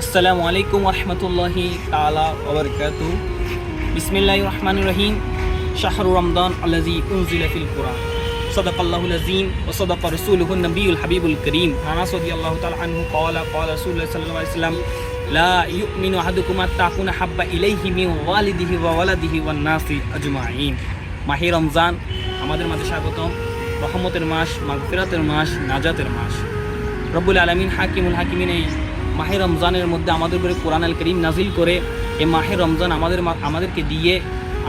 আসসালামু আলাইকুম ওরহমতুল্লাহি তাআলা ওয়া বারাকাতুহু। বিসমিল্লাহির রহমানির রহিম। শাহরু রমদান আল্লাযী উনজিলা ফিল কুরআন। সাদাকাল্লাহুল আযীম ওয়া সাদাকা রাসূলুহুন নবিয়্যুল হাবিবুল কারীম। আনাস রাদিয়াল্লাহু তাআলা আনহু ক্বালা ক্বালা রাসূলুল্লাহ সাল্লাল্লাহু আলাইহি ওয়াসাল্লাম লা ইউমিনু আহাদুকুম হাত্তা আকুনা হাব্বা ইলাইহি মিন ওয়ালিদিহি ওয়া ওয়ালাদিহি ওয়ান নাসি আজমাইন। মাহে রমজান আমাদের মাঝে স্বাগতম। রহমতের মাস, মাগফিরাতের মাস, নাজাতের মাস। রব্বুল আলামিন হাকিমুল হাকিমিন এই মাহে রমজানের মধ্যে আমাদের উপরে কোরআন আল কারীম নাজিল করে এই মাহে রমজান আমাদেরকে দিয়ে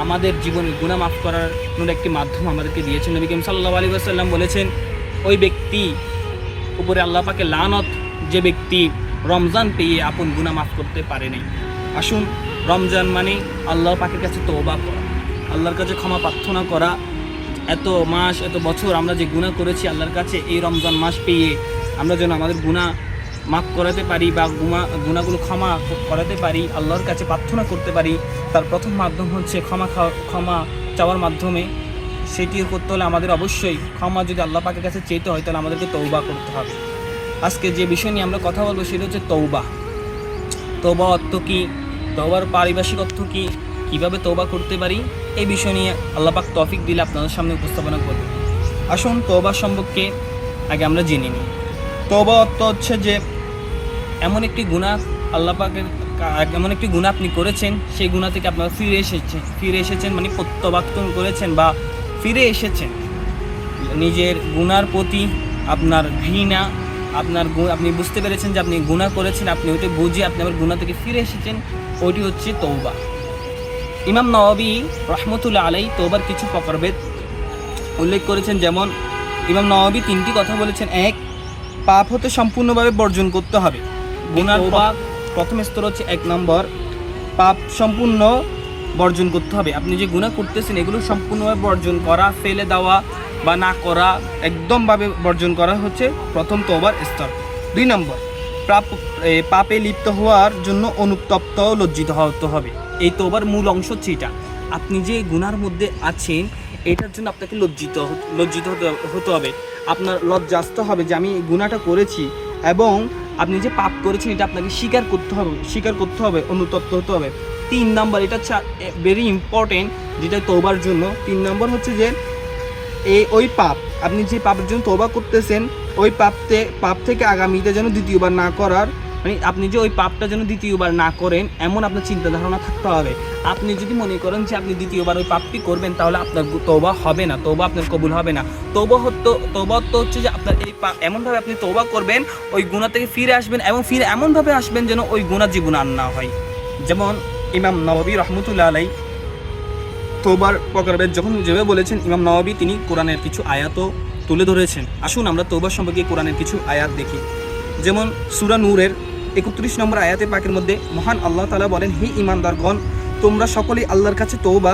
আমাদের জীবনের গুনাহ মাফ করার একটি মাধ্যম আমাদেরকে দিয়েছেন। নবী করিম সাল্লাল্লাহু আলাইহি ওয়াসাল্লাম বলেছেন, ওই ব্যক্তি উপরে আল্লাহ পাকের লানত যে ব্যক্তি রমজান পেয়ে আপন গুনাহ মাফ করতে পারে নাই। আসুন, রমজান মানে আল্লাহ পাকের কাছে তওবা করা, আল্লাহর কাছে ক্ষমা প্রার্থনা করা। এত মাস এত বছর আমরা যে গুনাহ করেছি আল্লাহর কাছে, এই রমজান মাস পেয়ে আমরা যেন আমাদের গুনাহ মাফ করাতে পারি বা গুনাহগুলো ক্ষমা করাতে পারি, আল্লাহর কাছে প্রার্থনা করতে পারি। তার প্রথম মাধ্যম হচ্ছে ক্ষমা চাওয়ার মাধ্যমে। সেটি করতে হলে আমাদের অবশ্যই ক্ষমা যদি আল্লাহ পাকের কাছে চেতে হয় তাহলে আমাদেরকে তওবা করতে হবে। আজকে যে বিষয় নিয়ে আমরা কথা বলবো সেটা হচ্ছে তওবা। তওবা অর্থ কী, তওবার পারিভাষিক অর্থ কী, কীভাবে তওবা করতে পারি, এই বিষয় নিয়ে আল্লাহ পাক তৌফিক দিলে আপনাদের সামনে উপস্থাপনা করব। আসুন, তওবা সম্পর্কে আগে আমরা জেনে নিই। তওবা অর্থ হচ্ছে যে এমন একটি গুনাহ আল্লাহ পাকের এমন একটি গুনাহ আপনি করেছেন, সেই গুনাহ থেকে আপনারা ফিরে এসেছেন মানে প্রত্যাবর্তন করেছেন বা ফিরে এসেছেন। নিজের গুনার প্রতি আপনার ঘৃণা, আপনি বুঝতে পেরেছেন যে আপনি গুনাহ করেছেন, আপনি ওইটা বুঝে আপনি আবার গুনাহ থেকে ফিরে এসেছেন, ওইটি হচ্ছে তওবা। ইমাম নওয়াবী রাহমাতুল্লাহ আলাইহি তওবার কিছু প্রকারভেদ উল্লেখ করেছেন। যেমন ইমাম নওয়াবী তিনটি কথা বলেছেন। এক, পাপ হতে সম্পূর্ণভাবে বর্জন করতে হবে। গুনার প্রথম স্তর হচ্ছে 1 নম্বর, পাপ সম্পূর্ণ বর্জন করতে হবে। আপনি যে গুনাহ করতেছেন এগুলো সম্পূর্ণভাবে বর্জন করা, ফেলে দেওয়া বা না করা, একদমভাবে বর্জন করা হচ্ছে প্রথম তওবার স্তর। 2 নম্বর, পাপে লিপ্ত হওয়ার জন্য অনুতপ্ত ও লজ্জিত হতে হবে। এই তওবার মূল অংশ হচ্ছে এটা। আপনি যে গুনার মধ্যে আছেন এটার জন্য আপনাকে লজ্জিত হতে হবে। আপনার লজ্জা আসতে হবে যে আমি এই গুনাহটা করেছি, এবং আপনি যে পাপ করেছেন এটা আপনাকে স্বীকার করতে হবে, অনুতপ্ত হতে হবে। 3 নম্বর, এটা হচ্ছে ভেরি ইম্পর্টেন্ট যেটা তওবার জন্য। 3 নম্বর হচ্ছে যে ওই পাপ, আপনি যে পাপের জন্য তওবা করতেছেন ওই পাপ থেকে আগামীতে যেন দ্বিতীয়বার না করার, মানে আপনি যে ওই পাপটা যেন দ্বিতীয়বার না করেন এমন আপনার চিন্তা ধারণা থাকতে হবে। আপনি যদি মনে করেন যে আপনি দ্বিতীয়বার ওই পাপটি করবেন তাহলে আপনার তওবা হবে না, তওবা আপনার কবুল হবে না। তওবা হচ্ছে যে আপনার এই এমনভাবে আপনি তওবা করবেন, ওই গুনাহ থেকে ফিরে আসবেন, এবং ফিরে এমনভাবে আসবেন যেন ওই গুনাহ জীবনে আর না হয়। যেমন ইমাম নওয়াবী রাহমাতুল্লাহ আলাইহি তওবার প্রকারভেদ যখন যেভাবে বলেছেন, ইমাম নওয়াবী তিনি কোরআনের কিছু আয়াতও তুলে ধরেছেন। আসুন আমরা তওবা সম্পর্কে কোরআনের কিছু আয়াত দেখি। যেমন সূরা নূরের 31 নম্বর আয়াতে পাকের মধ্যে মহান আল্লাহ তাআলা বলেন, হে ঈমানদারগণ, তোমরা সকলেই আল্লাহর কাছে তওবা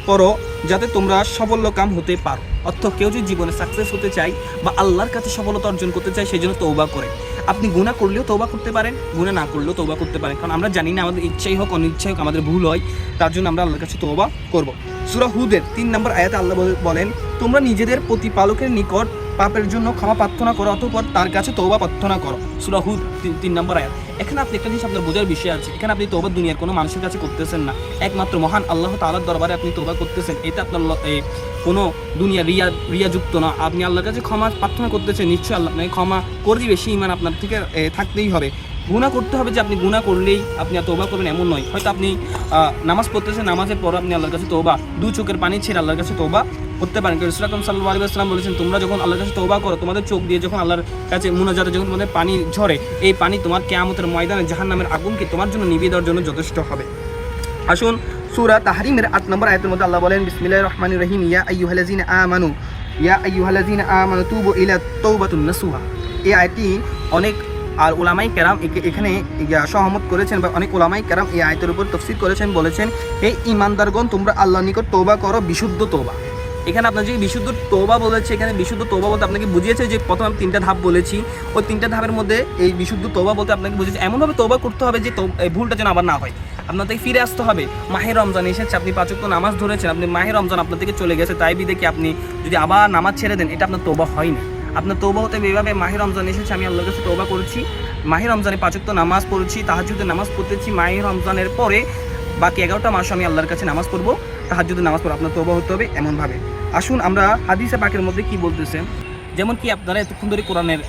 করো যাতে তোমরা সফলকাম হতে পারো। অর্থ, কেউ যদি জীবনে সাকসেস হতে চায় বা আল্লাহর কাছে সফলতা অর্জন করতে চায় সেই জন্য তওবা করে। আপনি গুনাহ করলেও তওবা করতে পারেন, গুনাহ না করলেও তওবা করতে পারেন, কারণ আমরা জানি না আমাদের ইচ্ছাই হোক অনিচ্ছাই হোক আমাদের ভুল হয়, তার জন্য আমরা আল্লাহর কাছে তওবা করব। সূরা হুদের 3 নম্বর আয়াতে আল্লাহ বলেন, তোমরা নিজেদের প্রতিপালকের নিকট পাপের জন্য ক্ষমা প্রার্থনা করো, অতঃপর তার কাছে তওবা প্রার্থনা করো। সূরা হুদ 3 নম্বর আয়াত। এখানে আপনি একটা জিনিস আপনার বোঝার বিষয় আছে, এখানে আপনি তওবা দুনিয়ার কোনো মানুষের কাছে করতেছেন না, একমাত্র মহান আল্লাহ তাআলার দরবারে আপনি তওবা করতেছেন। এটা আপনার কোনো দুনিয়া রিয়াযুক্ত না। আপনি আল্লাহর কাছে ক্ষমা প্রার্থনা করতেছেন, নিশ্চয়ই আল্লাহ আপনাকে ক্ষমা করবে, বেশি ঈমান আপনার থেকে থাকতেই হবে। গুনাহ করতে হবে যে আপনি গুনাহ করলেই আপনি তওবা করবেন এমন নয়। হয়তো আপনি নামাজ পড়তেছেন, নামাজের পর আপনি আল্লাহর কাছে তওবা, 2 চোখের পানি ছেড়ে আল্লাহর কাছে তওবা করতে পারেন। রাসূল আকরাম সাল্লাল্লাহু আলাইহি ওয়াসাল্লাম বলেছেন, তোমরা যখন আল্লাহর কাছে তওবা করো, তোমাদের চোখ দিয়ে যখন আল্লাহর কাছে মুনাজাতে যখন তোমাদের পানি ঝরে, এই পানি তোমার কিয়ামতের ময়দানে জাহান্নামের আগুনকে তোমার জন্য নিভিয়ে দেওয়ার জন্য যথেষ্ট হবে। আসুন, সূরা তাহরিমের 8 নম্বর আয়াতের মধ্যে আল্লাহ বলেন, বিসমিল্লাহির রহমানির রহিম, ইয়া আইয়ুহাল্লাযীনা আমানু তুবু ইলা তাওবাতুন নাসুহা। এই আয়াতটি অনেক উলামায়ে কেরাম এখানে সহমত করেছেন, বা অনেক উলামায়ে কেরাম এই আয়াতের উপর তাফসীর করেছেন, বলেছেন, হে ঈমানদারগণ, তোমরা আল্লাহর নিকট তওবা করো বিশুদ্ধ তওবা। এখানে আপনার যে বিশুদ্ধ তওবা বলেছে, এখানে বিশুদ্ধ তওবা বলতে আপনাকে বুঝিয়েছে যে প্রথম আমি 3টা ধাপ বলেছি, ওই 3টা ধাপের মধ্যে এই বিশুদ্ধ তওবা বলতে আপনাকে বুঝিয়েছে এমনভাবে তওবা করতে হবে যে এই ভুলটা যেন আবার না হয়। আপনার থেকে ফিরে আসতে হবে। মাহে রমজান এসেছে, আপনি 5 ওয়াক্ত নামাজ ধরেছেন, আপনি মাহে রমজান আপনার থেকে চলে গেছে, তাই বিদে কি আপনি যদি আবার নামাজ ছেড়ে দেন, এটা আপনার তওবা হয় না। আপনার তওবা হতে হবে এইভাবে, মাহে রমজান এসেছে, আমি আল্লাহর কাছে তওবা করেছি, মাহে রমজানে 5 ওয়াক্ত নামাজ পড়েছি, তাহাজ্জুদের নামাজ পড়তেছি, মাহে রমজানের পরে বাকি 11টা মাস আমি আল্লাহর কাছে নামাজ পড়বো, তাহাজ্জুদের নামাজ পড়বো, আপনার তওবা হতে হবে এমনভাবে। আসুন আমরা হাদিসে পাকের মধ্যে কি বলতেছে, যেমন কি আপনারা এতক্ষণ ধরে কোরআনের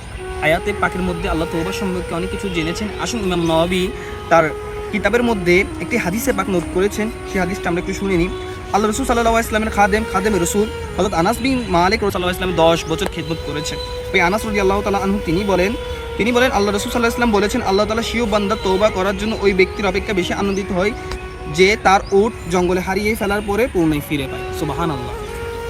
আয়াতে পাকের মধ্যে আল্লাহ তওবা সম্পর্কে অনেক কিছু জেনেছেন। আসুন ইমাম নওয়াবী তার কিতাবের মধ্যে একটি হাদিসে পাক নোট করেছেন, সেই হাদিসটা আমরা একটু শুনে নিই। আল্লাহ রসুল সাল্লাল্লাহু আলাইহি ওয়াসাল্লামের খাদেম রসুল হযরত আনাস বিন মালিক রাদিয়াল্লাহু আনহু ইসলামে 10 বছর খিদমত করেছেন। ওই আনাস রাদিয়াল্লাহু তাআলা আনহু তিনি বলেন আল্লাহ রসুল সাল্লাল্লাহু আলাইহি ওয়াসাল্লাম বলেছেন, আল্লাহ তাআলা স্বীয় বান্দা তওবা করার জন্য ওই ব্যক্তির অপেক্ষা বেশি আনন্দিত হয় যে তার উট জঙ্গলে হারিয়ে ফেলার পরে পুনরায় ফিরে পায়। সুবহানাল্লাহ।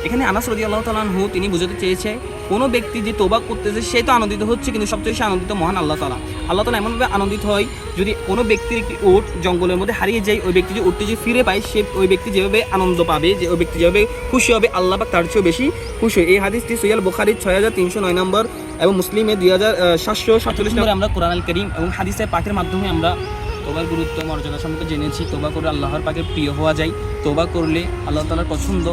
এখানে আনাস রাদিয়াল্লাহু তাআলা আনহু তিনি বুঝাতে চেয়েছে, কোনো ব্যক্তি যে তওবা করতেছে সে তো আনন্দিত হচ্ছে, কিন্তু সবচেয়ে বেশি আনন্দিত মহান আল্লাহ তাআলা। আল্লাহ তাআলা এমনভাবে আনন্দিত হয়, যদি কোনো ব্যক্তির একটি উট জঙ্গলের মধ্যে হারিয়ে যায়, ওই ব্যক্তি যে উটটি যে ফিরে পায়, সে ওই ব্যক্তি যেভাবে আনন্দ পাবে, যে ওই ব্যক্তি যেভাবে খুশি হবে, আল্লাহ পাক তার চেয়েও বেশি খুশি হয়। এই হাদিসটি সহিহ বুখারীর 6309 নম্বর এবং মুসলিমে 2747 নম্বরে আমরা কোরআন আল কারীম এবং হাদিসে পাকের মাধ্যমে আমরা তওবার গুরুত্ব মর্যাদা সম্পর্কে জেনেছি। তওবা করে আল্লাহর পাকের প্রিয় হওয়া যায়, তওবা করলে আল্লাহ তাআলার পছন্দ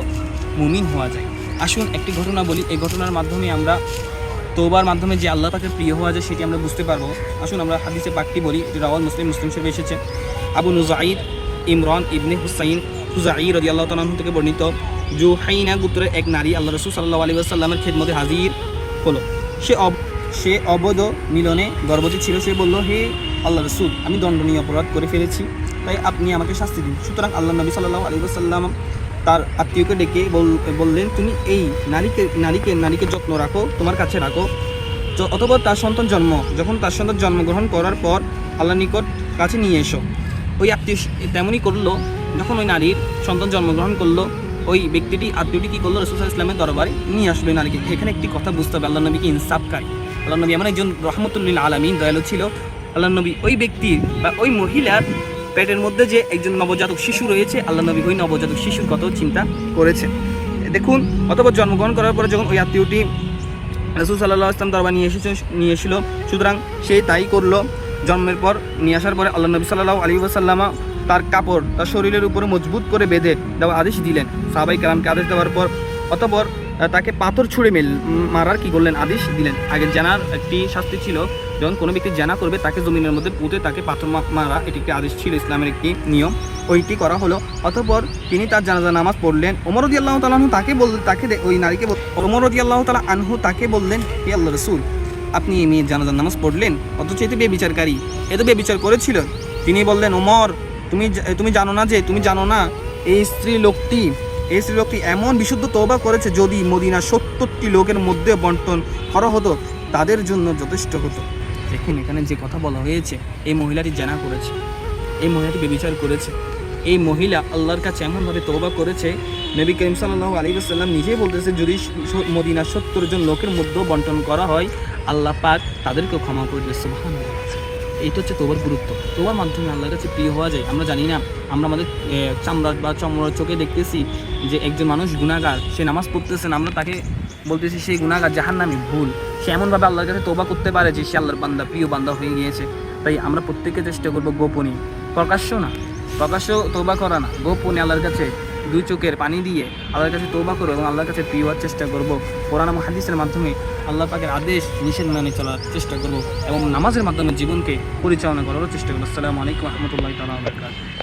মুমিন হওয়া যায়। আসুন একটি ঘটনা বলি, এই ঘটনার মাধ্যমে আমরা তওবার মাধ্যমে যে আল্লাহ পাকের প্রিয় হওয়া যায় সেটি আমরা বুঝতে পারবো। আসুন আমরা হাদিসে পাকটি বলি, এটি রাওয়াল মুসলিম শরীফে এসেছে। আবু নুজাইদ ইমরান ইবনে হুসাইন খুজাই রাদিয়াল্লাহু তাআলা আনহু থেকে বর্ণিত, জুহাইনা গোত্রের এক নারী আল্লাহ রাসূল সাল্লাল্লাহু আলাইহি ওয়াসাল্লামের খেদমতে হাজির হলো। সে অবৈধ মিলনে গর্ভবতী ছিল। সে বলল, হে আল্লাহ রাসূল, আমি দণ্ডনীয় অপরাধ করে ফেলেছি, তাই আপনি আমাকে শাস্তি দিন। সুতরাং আল্লাহ নবী সাল্লাল্লাহু আলাইহি ওয়াসাল্লাম তার আত্মীয়কে ডেকে বললেন, তুমি এই নারীকে যত্ন রাখো, তোমার কাছে রাখো, অথবা তার সন্তান জন্মগ্রহণ করার পর আল্লাহর নিকট কাছে নিয়ে এসো। ওই আত্মীয় তেমনই করলো। যখন ওই নারীর সন্তান জন্মগ্রহণ করলো, ওই আত্মীয়টি কী করলো, রাসূল সাল্লাল্লাহু আলাইহি ওয়াসাল্লামের দরবারে নিয়ে আসলো নারীকে। এখানে একটি কথা বুঝতে হবে, আল্লাহ নবীকে ইনসাফকারী, আল্লাহ নবী এমন একজন রহমতুল লিল আলামিন দয়ালু ছিল। আল্লাহ নবী ওই ব্যক্তির বা ওই মহিলার পেটের মধ্যে যে একজন নবজাতক শিশু রয়েছে, আল্লাহ নবী ওই নবজাতক শিশুর কত চিন্তা করেছেন দেখুন। অথবা জন্মগ্রহণ করার পরে যখন ওই আত্মীয়টি রাসূল সাল্লাল্লাহু আলাইহি ওয়াসাল্লাম দরবারে নিয়ে এসেছিল, সুতরাং সে তাই করলো। জন্মের পর নিয়ে আসার পরে আল্লাহ নবী সাল্লাল্লাহু আলাইহি ওয়াসাল্লাম তার কাপড় তার শরীরের উপরে মজবুত করে বেঁধে দেওয়ার আদেশ দিলেন। সাহাবায়ে কেরামকে আদেশ দেওয়ার পর অতঃপর তাকে পাথর ছুঁড়ে মারার কি করলেন, আদেশ দিলেন। আগে জানার একটি শাস্তি ছিল, যখন কোনো ব্যক্তি জানা করবে তাকে জমিনের মধ্যে পুঁতে তাকে পাথর মারা, এটি একটি আদেশ ছিল, ইসলামের একটি নিয়ম, ওইটি করা হলো। অতঃপর তিনি তার জানাজা নামাজ পড়লেন। ওমর রাদিয়াল্লাহু তাআলা আনহু ওই নারীকে ওমর রাদিয়াল্লাহু তাআলা আনহু তাকে বললেন, হে আল্লাহর রাসূল, আপনি এই মেয়ের জানাজার নামাজ পড়লেন, অথচ এতে বেবিচারকারী, এত বেবিচার করেছিল। তিনি বললেন, ওমর, তুমি জানো না এই স্ত্রী লোকটি এমন বিশুদ্ধ তওবা করেছে, যদি মদিনা 70টি লোকের মধ্যে বন্টন করা হতো তাদের জন্য যথেষ্ট হতো। দেখুন এখানে যে কথা বলা হয়েছে, এই মহিলাটি জানা করেছে, এই মহিলাটি বেবিচার করেছে, এই মহিলা আল্লাহর কাছে এমনভাবে তওবা করেছে, নবী করিম সাল্লাল্লাহু আলাইহি ওয়াসাল্লাম নিজেই বলতেছে, যদি মদিনা 70 জন লোকের মধ্যেও বন্টন করা হয়, আল্লাহ পাক তাদেরকেও ক্ষমা করে দেবে। সুবহানাল্লাহ। এইটা হচ্ছে তওবার গুরুত্ব। তওবার মাধ্যমে আল্লাহর কাছে প্রিয় হওয়া যায়। আমরা জানি না, আমরা আমাদের চামড়া বা চমড়ার চোখে দেখতেছি যে একজন মানুষ গুনাহগার, সে নামাজ পড়তেছেন, আমরা তাকে বলতেছি সেই গুনাহগার, জাহান্নামী, ভুল। সে এমনভাবে আল্লাহর কাছে তওবা করতে পারে যে সে আল্লাহর বান্দা, প্রিয় বান্দা হয়ে গিয়েছে। তাই আমরা প্রত্যেকে চেষ্টা করবো গোপনে, প্রকাশ্য তওবা করা না, গোপনে আল্লাহর কাছে 2 চোখের পানি দিয়ে আল্লাহর কাছে তওবা করো এবং আল্লাহর কাছে প্রিয় হওয়ার চেষ্টা করব। কোরআন এবং হাদিসের মাধ্যমে আল্লাহ পাকের আদেশ নিষেধ মেনে চলার চেষ্টা করব এবং নামাজের মাধ্যমে জীবনকে পরিচালনা করার চেষ্টা করব। আসসালামু আলাইকুম ওয়া রাহমাতুল্লাহি তাআলা ওয়া বারাকাতুহু।